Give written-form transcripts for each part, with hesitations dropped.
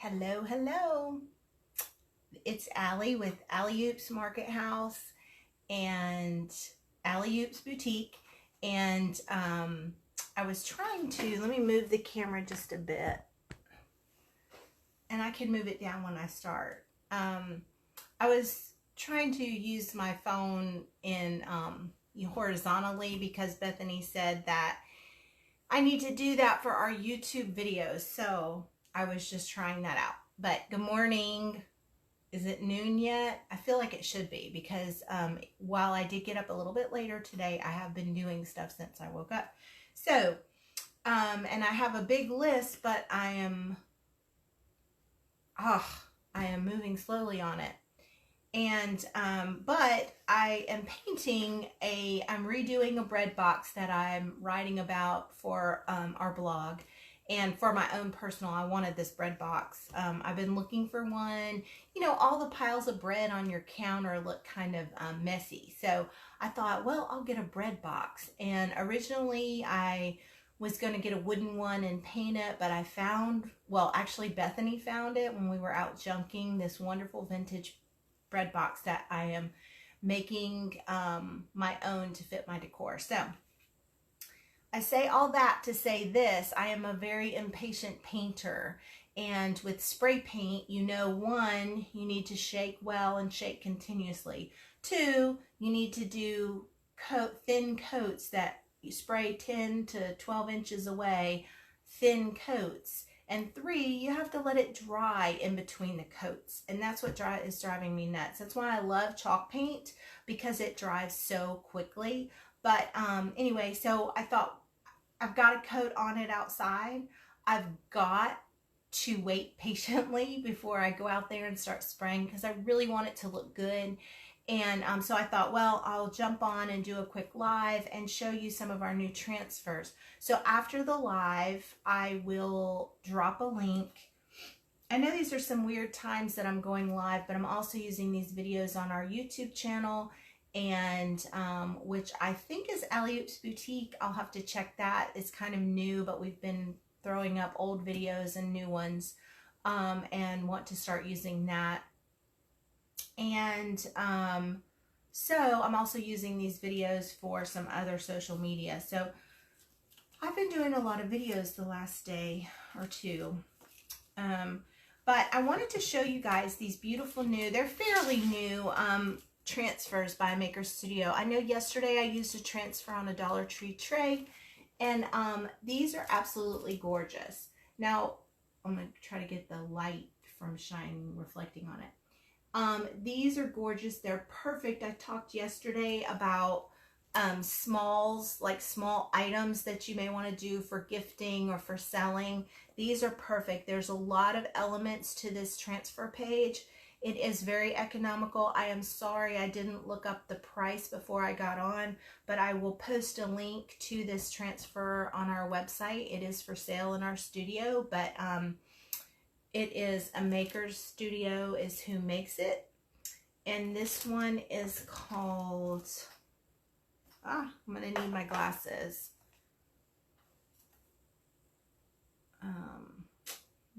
Hello, hello. It's Allie with Alley Oops Market House and Alley Oops Boutique. And I was trying to, let me move the camera just a bit. And I can move it down when I start. I was trying to use my phone in horizontally because Bethany said that I need to do that for our YouTube videos. So I was just trying that out. But good morning. Is it noon yet? I feel like it should be because while I did get up a little bit later today, I have been doing stuff since I woke up. So, and I have a big list, but I am moving slowly on it. And, but I am painting I'm redoing a bread box that I'm writing about for, our blog. And for my own personal, I wanted this bread box. I've been looking for one. You know, all the piles of bread on your counter look kind of messy. So I thought, well, I'll get a bread box. And originally I was going to get a wooden one and paint it, but I found, well, actually Bethany found it when we were out junking, this wonderful vintage bread box that I am making my own to fit my decor. So I say all that to say this: I am a very impatient painter, and with spray paint, you know, one, you need to shake well and shake continuously. Two, you need to do thin coats that you spray 10 to 12 inches away, thin coats. And three, you have to let it dry in between the coats. And that's what is driving me nuts. That's why I love chalk paint, because it dries so quickly. But anyway, so I thought, I've got a coat on it outside. I've got to wait patiently before I go out there and start spraying because I really want it to look good. And so I thought, well, I'll jump on and do a quick live and show you some of our new transfers. So after the live, I will drop a link. I know these are some weird times that I'm going live, but I'm also using these videos on our YouTube channel, and which I think is Alley Oops Boutique. I'll have to check that. It's kind of new, but we've been throwing up old videos and new ones, and want to start using that. And so I'm also using these videos for some other social media. So I've been doing a lot of videos the last day or two. But I wanted to show you guys these beautiful new, they're fairly new, transfers by Maker Studio. I know yesterday I used a transfer on a Dollar Tree tray, and these are absolutely gorgeous. Now, I'm going to try to get the light from reflecting on it. These are gorgeous. They're perfect. I talked yesterday about smalls, like small items that you may want to do for gifting or for selling. These are perfect. There's a lot of elements to this transfer page. It is very economical. I am sorry I didn't look up the price before I got on, but I will post a link to this transfer on our website. It is for sale in our studio, but it is a Maker Studio is who makes it. And this one is called, I'm going to need my glasses.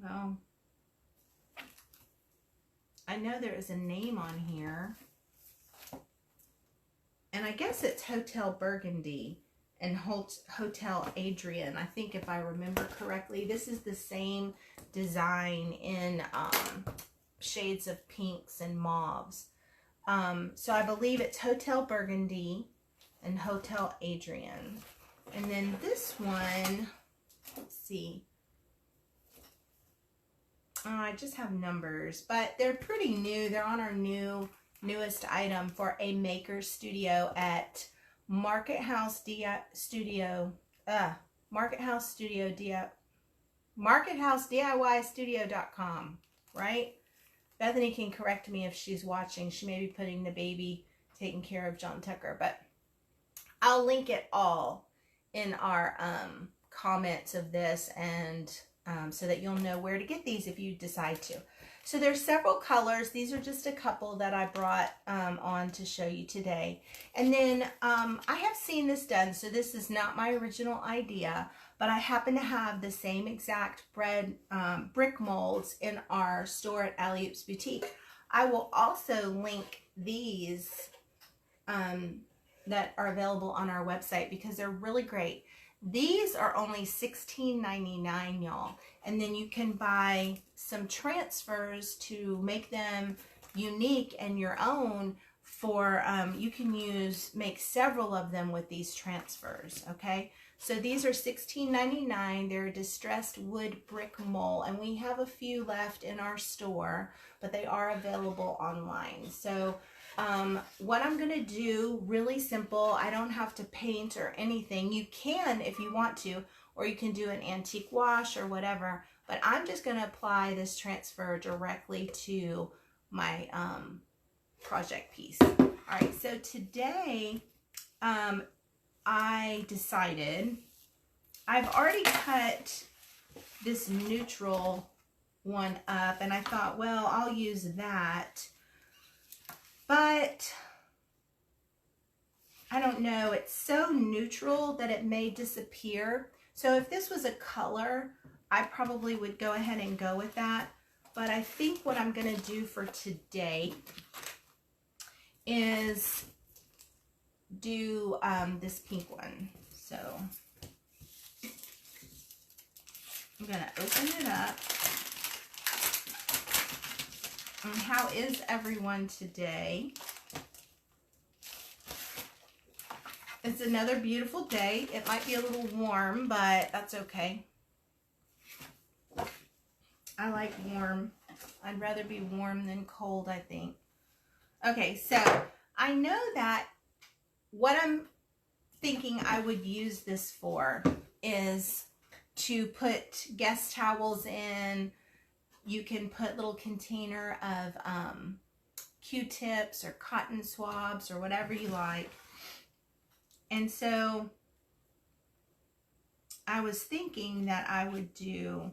Well, I know there is a name on here. And I guess it's Hotel Burgundy and Hotel Adrian. I think if I remember correctly, this is the same design in shades of pinks and mauves. So I believe it's Hotel Burgundy and Hotel Adrian. And then this one, let's see. I just have numbers, but they're pretty new. They're on our newest item for a Maker Studio at markethousediystudio.com, right? Bethany can correct me if she's watching. She may be putting the baby, taking care of John Tucker, but I'll link it all in our comments of this, and so that you'll know where to get these if you decide to. So there's several colors. These are just a couple that I brought on to show you today. And then I have seen this done, so this is not my original idea, but I happen to have the same exact bread brick molds in our store at Alley-Oops Boutique. I will also link these that are available on our website because they're really great. These are only $16.99, y'all. And then you can buy some transfers to make them unique and your own for, you can make several of them with these transfers, okay? So these are $16.99. They're a distressed wood brick mold, and we have a few left in our store, but they are available online. So what I'm going to do, really simple. I don't have to paint or anything. You can if you want to, or you can do an antique wash or whatever, but I'm just going to apply this transfer directly to my project piece. All right, so today I decided, I've already cut this neutral one up, and I thought, well, I'll use that. But I don't know, it's so neutral that it may disappear. So if this was a color, I probably would go ahead and go with that. But I think what I'm going to do for today is do this pink one. So I'm going to open it up. And how is everyone today? It's another beautiful day. It might be a little warm, but that's okay. I like warm. I'd rather be warm than cold, I think. Okay, so I know that what I'm thinking I would use this for is to put guest towels in. You can put little container of Q-tips or cotton swabs or whatever you like. And so I was thinking that I would do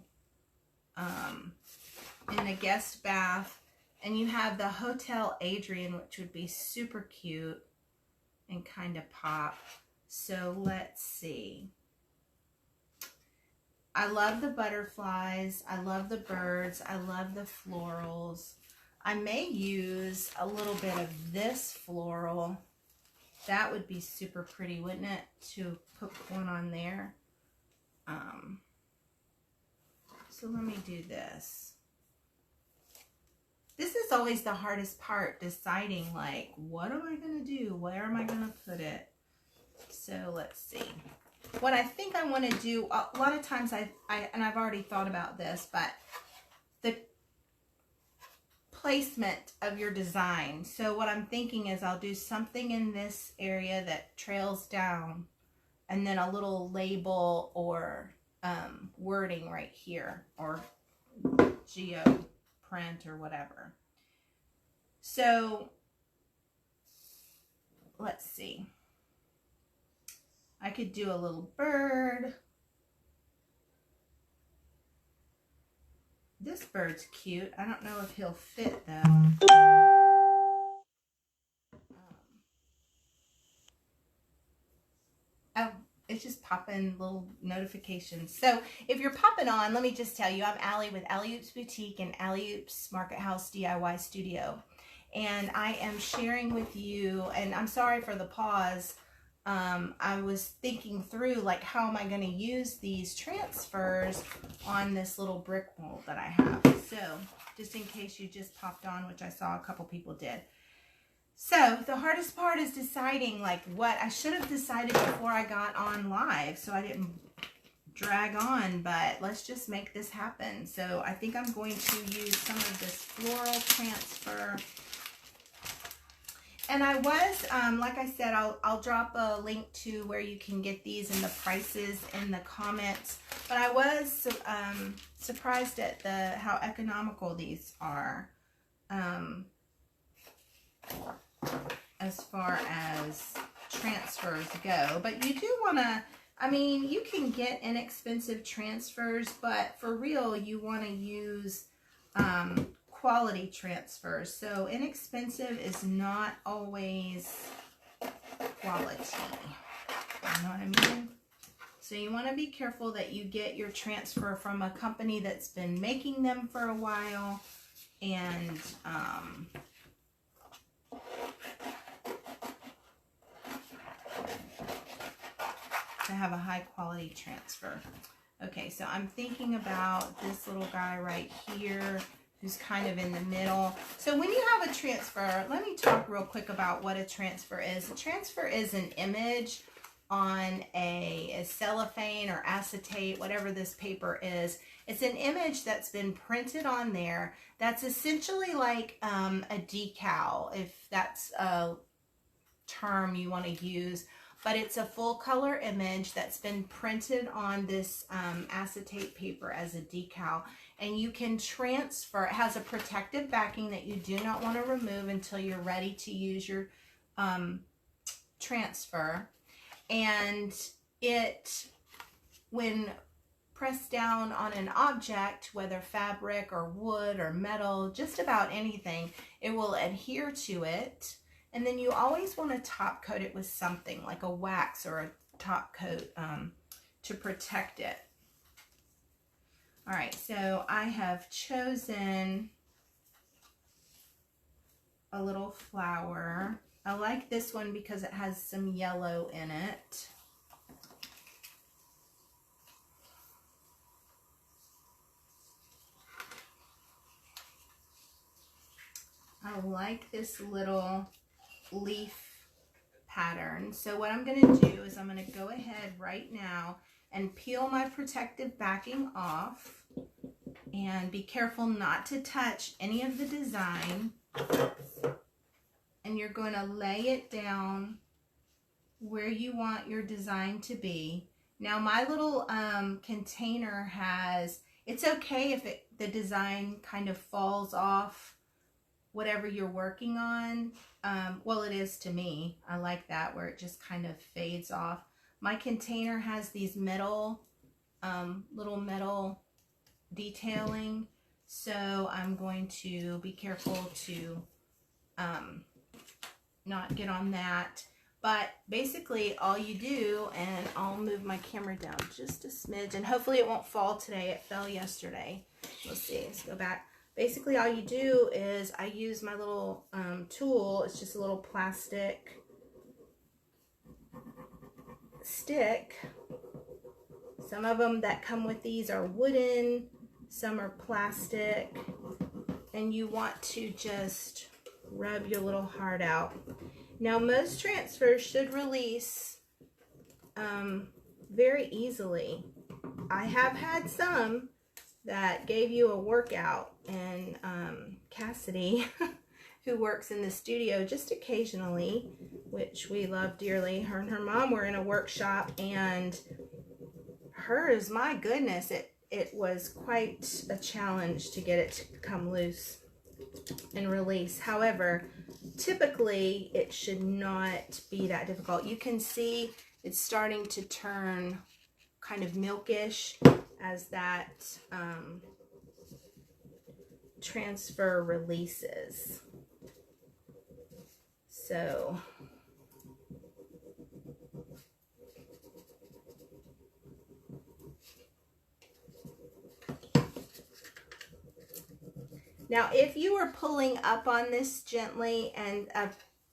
in a guest bath, and you have the Hotel Adrian, which would be super cute and kind of pop. So let's see. I love the butterflies. I love the birds. I love the florals. I may use a little bit of this floral. That would be super pretty, wouldn't it? To put one on there. So let me do this. This is always the hardest part, deciding like, what am I going to do? Where am I going to put it? So let's see. What I think I want to do, a lot of times I've already thought about this, but the placement of your design. So what I'm thinking is I'll do something in this area that trails down, and then a little label or wording right here, or geo print or whatever. So let's see. I could do a little bird. This bird's cute. I don't know if he'll fit though. Oh, it's just popping little notifications. So if you're popping on, let me just tell you, I'm Allie with Alley-Oops Boutique and Alley-Oops Market House DIY Studio. And I am sharing with you, and I'm sorry for the pause. I was thinking through, like, how am I going to use these transfers on this little brick mold that I have. So, just in case you just popped on, which I saw a couple people did. So, the hardest part is deciding, like, what I should have decided before I got on live, so I didn't drag on, but let's just make this happen. So, I think I'm going to use some of this Floral Transfer. And I was, like I said, I'll drop a link to where you can get these and the prices in the comments. But I was surprised at how economical these are, as far as transfers go. But you do want to, I mean, you can get inexpensive transfers, but for real, you want to use quality transfers. So inexpensive is not always quality. You know what I mean? So you want to be careful that you get your transfer from a company that's been making them for a while, and to have a high quality transfer. Okay, so I'm thinking about this little guy right here who's kind of in the middle. So when you have a transfer, let me talk real quick about what a transfer is. A transfer is an image on a cellophane or acetate, whatever this paper is. It's an image that's been printed on there that's essentially like a decal, if that's a term you want to use. But it's a full color image that's been printed on this acetate paper as a decal. And you can transfer, it has a protective backing that you do not want to remove until you're ready to use your transfer. And it, when pressed down on an object, whether fabric or wood or metal, just about anything, it will adhere to it. And then you always want to top coat it with something like a wax or a top coat to protect it. All right, so I have chosen a little flower. I like this one because it has some yellow in it. I like this little leaf pattern. So what I'm going to do is I'm going to go ahead right now and peel my protective backing off, and be careful not to touch any of the design. And you're going to lay it down where you want your design to be. Now my little container has, it's okay if the design kind of falls off whatever you're working on. Well, it is to me. I like that, where it just kind of fades off. My container has these metal, little metal detailing, so I'm going to be careful to not get on that. But basically all you do, and I'll move my camera down just a smidge, and hopefully it won't fall today. It fell yesterday. Let's see, let's go back. Basically all you do is I use my little tool. It's just a little plastic stick. Some of them that come with these are wooden, some are plastic, and you want to just rub your little heart out. Now most transfers should release very easily. I have had some that gave you a workout, and Cassidy, who works in the studio just occasionally, which we love dearly, her and her mom were in a workshop, and hers, my goodness, it was quite a challenge to get it to come loose and release. However, typically it should not be that difficult. You can see it's starting to turn kind of milkish as that transfer releases. So now if you are pulling up on this gently and a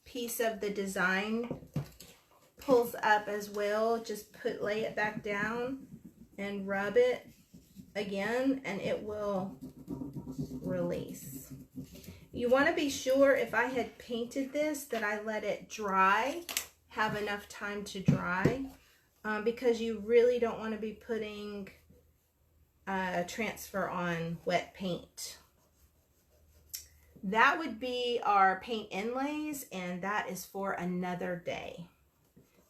piece of the design pulls up as well, just lay it back down and rub it again, and it will release. You want to be sure, if I had painted this, that I let it dry, have enough time to dry, because you really don't want to be putting a transfer on wet paint. That would be our paint inlays, and that is for another day,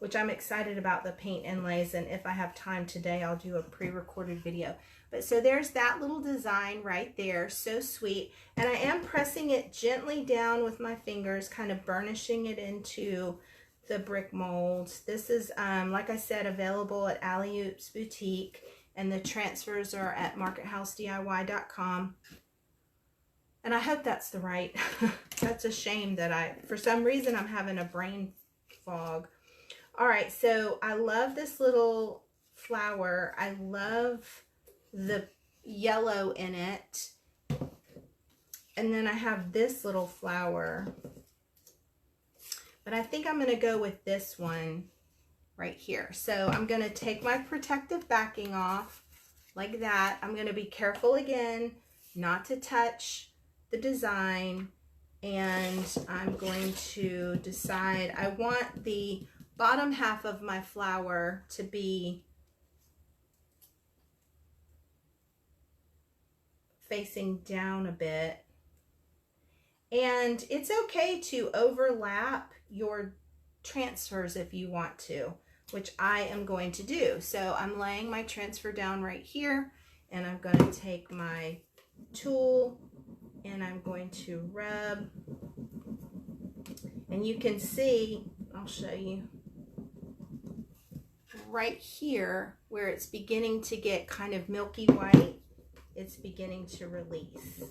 which I'm excited about the paint inlays, and if I have time today, I'll do a pre-recorded video. But so there's that little design right there, so sweet. And I am pressing it gently down with my fingers, kind of burnishing it into the brick molds. This is, like I said, available at Alley Oops Boutique, and the transfers are at markethousediy.com. And I hope that's the right. That's a shame that for some reason, I'm having a brain fog. All right, so I love this little flower. I love the yellow in it. And then I have this little flower. But I think I'm going to go with this one right here. So I'm going to take my protective backing off like that. I'm going to be careful again not to touch the design. And I'm going to decide, I want the bottom half of my flower to be facing down a bit. And it's okay to overlap your transfers if you want to, which I am going to do. So I'm laying my transfer down right here, and I'm going to take my tool and I'm going to rub. And you can see, I'll show you, right here where it's beginning to get kind of milky white, it's beginning to release.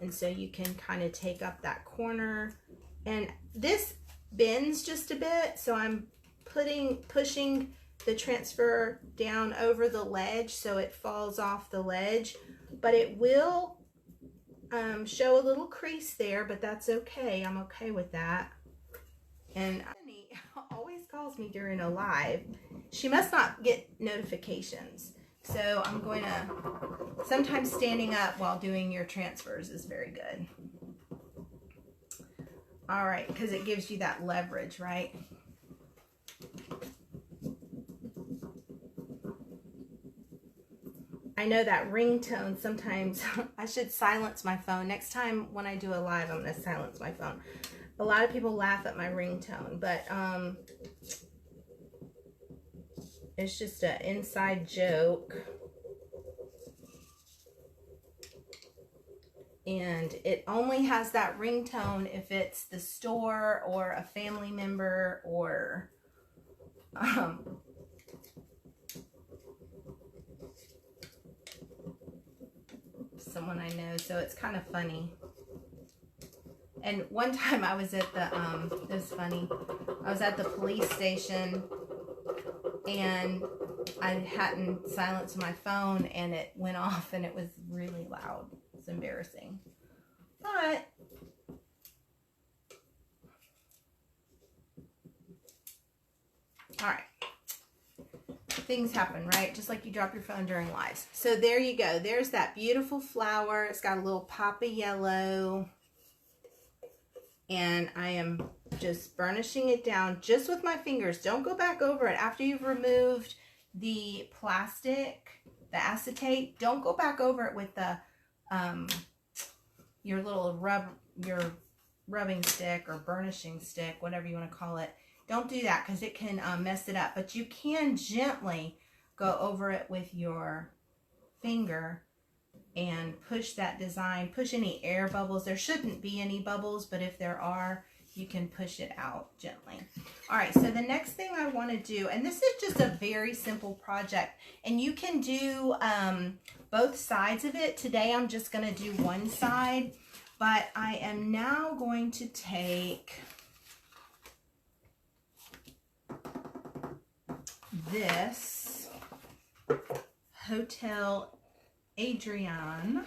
And so you can kind of take up that corner, and this bends just a bit, so I'm pushing the transfer down over the ledge so it falls off the ledge, but it will show a little crease there, but that's okay. I'm okay with that. And Annie always calls me during a live. She must not get notifications. So I'm going to, sometimes standing up while doing your transfers is very good. All right, because it gives you that leverage, right? I know that ringtone sometimes, I should silence my phone. Next time when I do a live, I'm going to silence my phone. A lot of people laugh at my ringtone, but it's just an inside joke. And it only has that ringtone if it's the store or a family member or someone I know. So it's kind of funny. And one time I was at the, it was funny, I was at the police station and I hadn't silenced my phone and it went off and it was really loud. It's embarrassing. But all right. Things happen, right? Just like you drop your phone during lives. So there you go. There's that beautiful flower. It's got a little pop of yellow. And I am just burnishing it down just with my fingers. Don't go back over it. After you've removed the plastic, the acetate, don't go back over it with the your little rubbing stick or burnishing stick, whatever you want to call it. Don't do that because it can mess it up. But you can gently go over it with your finger and push that design, push any air bubbles. There shouldn't be any bubbles, but if there are, you can push it out gently. All right, so the next thing I want to do, and this is just a very simple project, and you can do both sides of it. Today I'm just going to do one side, but I am now going to take this Hotel Adrian.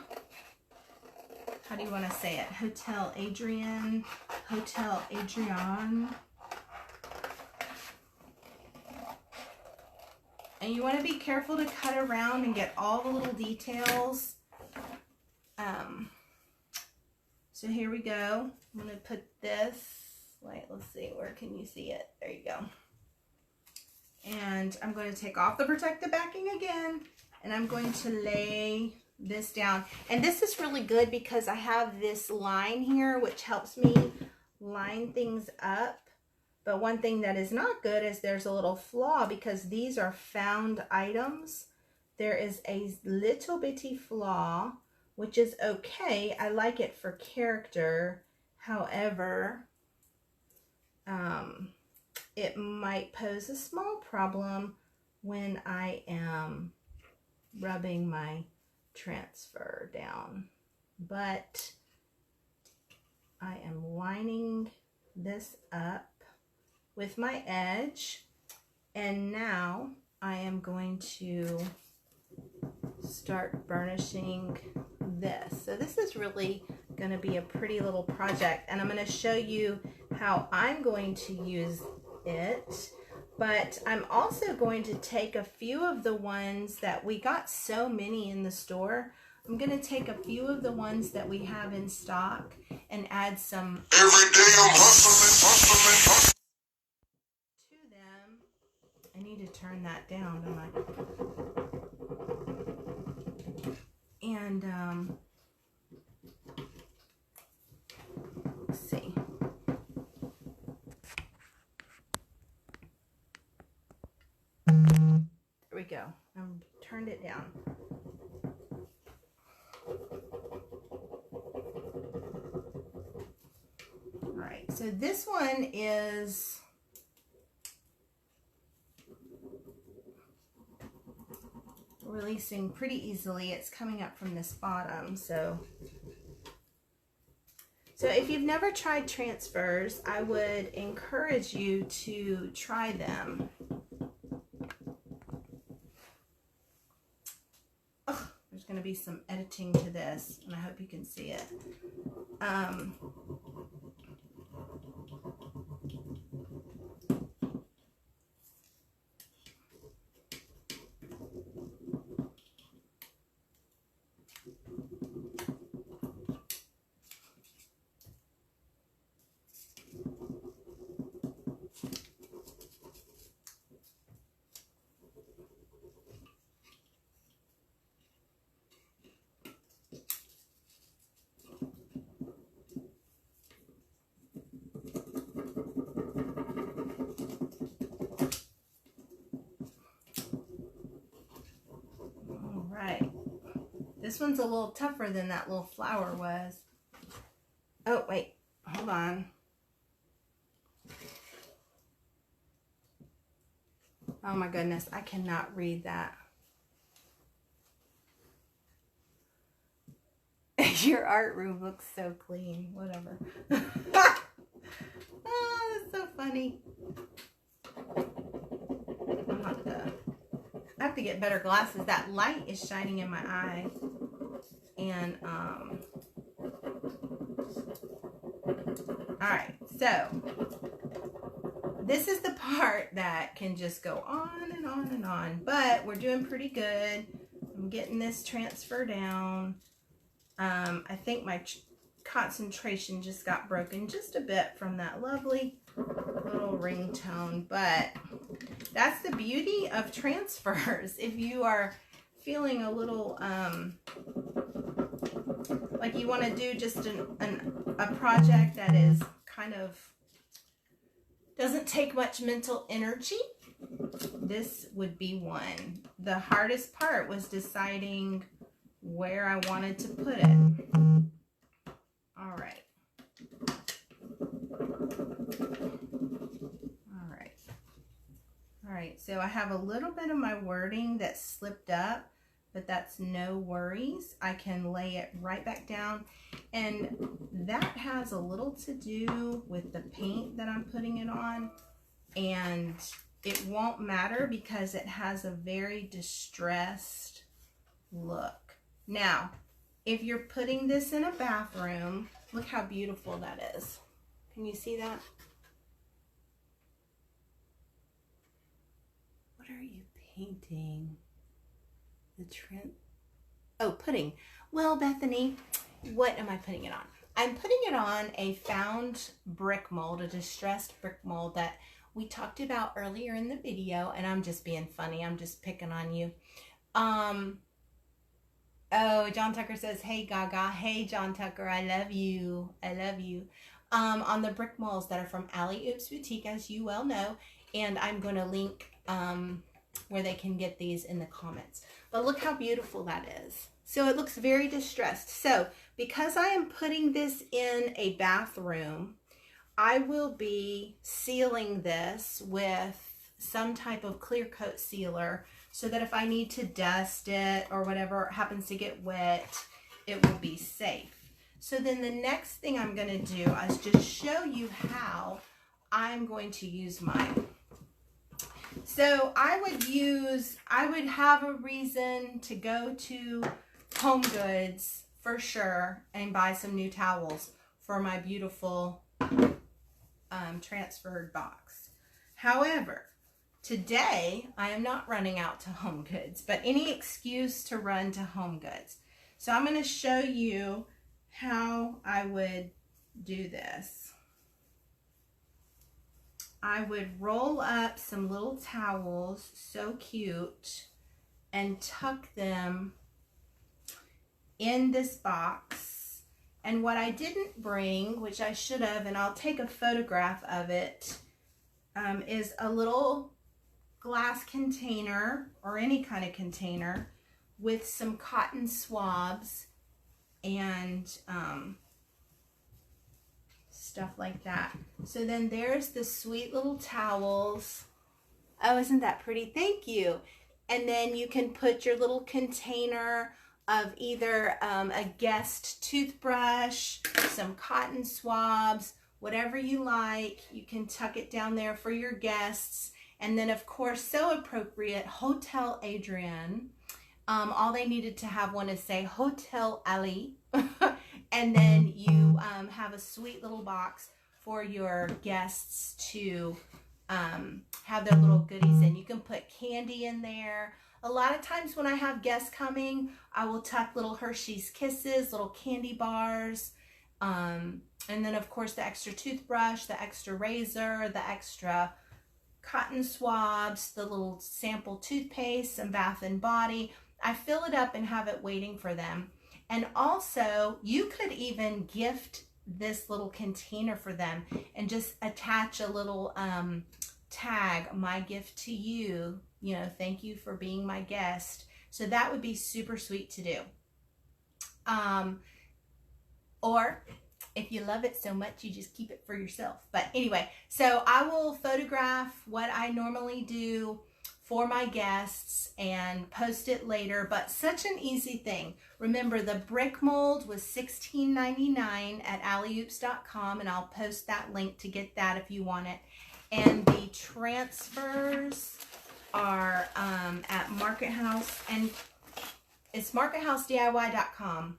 How do you want to say it? Hotel Adrian. Hotel Adrian. And you want to be careful to cut around and get all the little details. So here we go. I'm going to put this, wait, let's see, where can you see it? There you go. And I'm going to take off the protective backing again, and I'm going to lay this down. And this is really good because I have this line here, which helps me line things up. But one thing that is not good is there's a little flaw because these are found items. There is a little bitty flaw, which is okay. I like it for character. However, it might pose a small problem when I am rubbing my transfer down. But I am lining this up with my edge, and now I am going to start burnishing this. So this is really going to be a pretty little project, and I'm going to show you how I'm going to use it. But I'm also going to take a few of the ones that we got so many in the store. I'm going to take a few of the ones that we have in stock and add some every day I'm hustling to them. I need to turn that down, don't I? And let's see. There we go. I've turned it down. All right, so this one is releasing pretty easily. It's coming up from this bottom, so if you've never tried transfers, I would encourage you to try them. Oh, there's going to be some editing to this, and I hope you can see it. This one's a little tougher than that little flower was. Oh, wait. Hold on. Oh my goodness. I cannot read that. Your art room looks so clean. Whatever. Oh, that's so funny. I have to get better glasses. That light is shining in my eye. And, all right, so this is the part that can just go on and on and on, but we're doing pretty good. I'm getting this transfer down. I think my concentration just got broken just a bit from that lovely little ringtone, but that's the beauty of transfers. If you are feeling a little like you want to do just a project that is kind of doesn't take much mental energy, this would be one. The hardest part was deciding where I wanted to put it. All right. All right, so I have a little bit of my wording that slipped up, but that's no worries. I can lay it right back down, and that has a little to do with the paint that I'm putting it on, and it won't matter because it has a very distressed look. Now, if you're putting this in a bathroom, look how beautiful that is. Can you see that? What are you painting? The trend. Oh, pudding. Well, Bethany, what am I putting it on? I'm putting it on a found brick mold, a distressed brick mold that we talked about earlier in the video, and I'm just being funny. I'm just picking on you. Oh, John Tucker says, hey, Gaga. Hey, John Tucker, I love you. I love you. On the brick molds that are from Alley Oops Boutique, as you well know, and I'm going to link where they can get these in the comments. But look how beautiful that is. So it looks very distressed. So because I am putting this in a bathroom, I will be sealing this with some type of clear coat sealer so that if I need to dust it or whatever happens to get wet, it will be safe. So then the next thing I'm going to do is just show you how I'm going to use mine. So I would have a reason to go to Home Goods for sure and buy some new towels for my beautiful transferred box. However, today I am not running out to Home Goods, but any excuse to run to Home Goods. So I'm going to show you how I would do this. I would roll up some little towels, so cute, and tuck them in this box. And what I didn't bring, which I should have, and I'll take a photograph of it, is a little glass container or any kind of container with some cotton swabs and stuff like that. So then there's the sweet little towels. Oh, isn't that pretty? Thank you. And then you can put your little container of either a guest toothbrush, some cotton swabs, whatever you like. You can tuck it down there for your guests. And then, of course, so appropriate, Hotel Adrian. All they needed to have one is say Hotel Ali. And then you have a sweet little box for your guests to have their little goodies in. You can put candy in there. A lot of times when I have guests coming, I will tuck little Hershey's Kisses, little candy bars, and then of course the extra toothbrush, the extra razor, the extra cotton swabs, the little sample toothpaste, some Bath and Body. I fill it up and have it waiting for them. And also, you could even gift this little container for them and just attach a little tag, my gift to you, you know, thank you for being my guest. So that would be super sweet to do. Or if you love it so much, you just keep it for yourself. But anyway, so I will photograph what I normally do for my guests and post it later, but such an easy thing. Remember, the brick mold was $16.99 at alleyoops.com, and I'll post that link to get that if you want it. And the transfers are at Market House, and it's markethousediy.com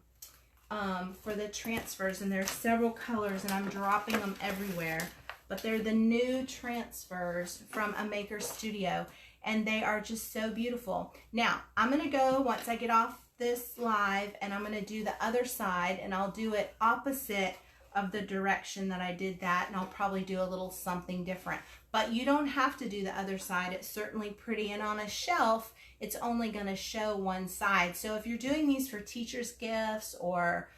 for the transfers, and there's several colors, and I'm dropping them everywhere, but they're the new transfers from a maker studio, and they are just so beautiful. Now, I'm going to go, once I get off this live, and I'm going to do the other side, and I'll do it opposite of the direction that I did that, and I'll probably do a little something different. But you don't have to do the other side. It's certainly pretty, and on a shelf, it's only going to show one side. So if you're doing these for teachers' gifts or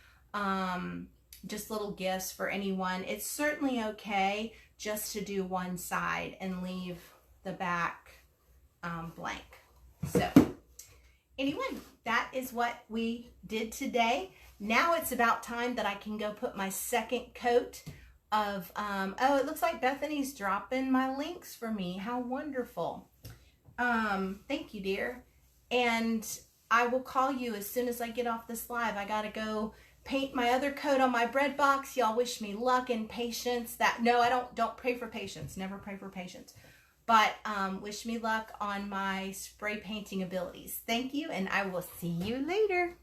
just little gifts for anyone, it's certainly okay just to do one side and leave the back blank. So anyway, that is what we did today. Now it's about time that I can go put my second coat of, oh, it looks like Bethany's dropping my links for me. How wonderful. Thank you, dear. And I will call you as soon as I get off this live. I got to go paint my other coat on my bread box. Y'all wish me luck and patience. No, I don't pray for patience. Never pray for patience. But wish me luck on my spray painting abilities. Thank you, and I will see you later.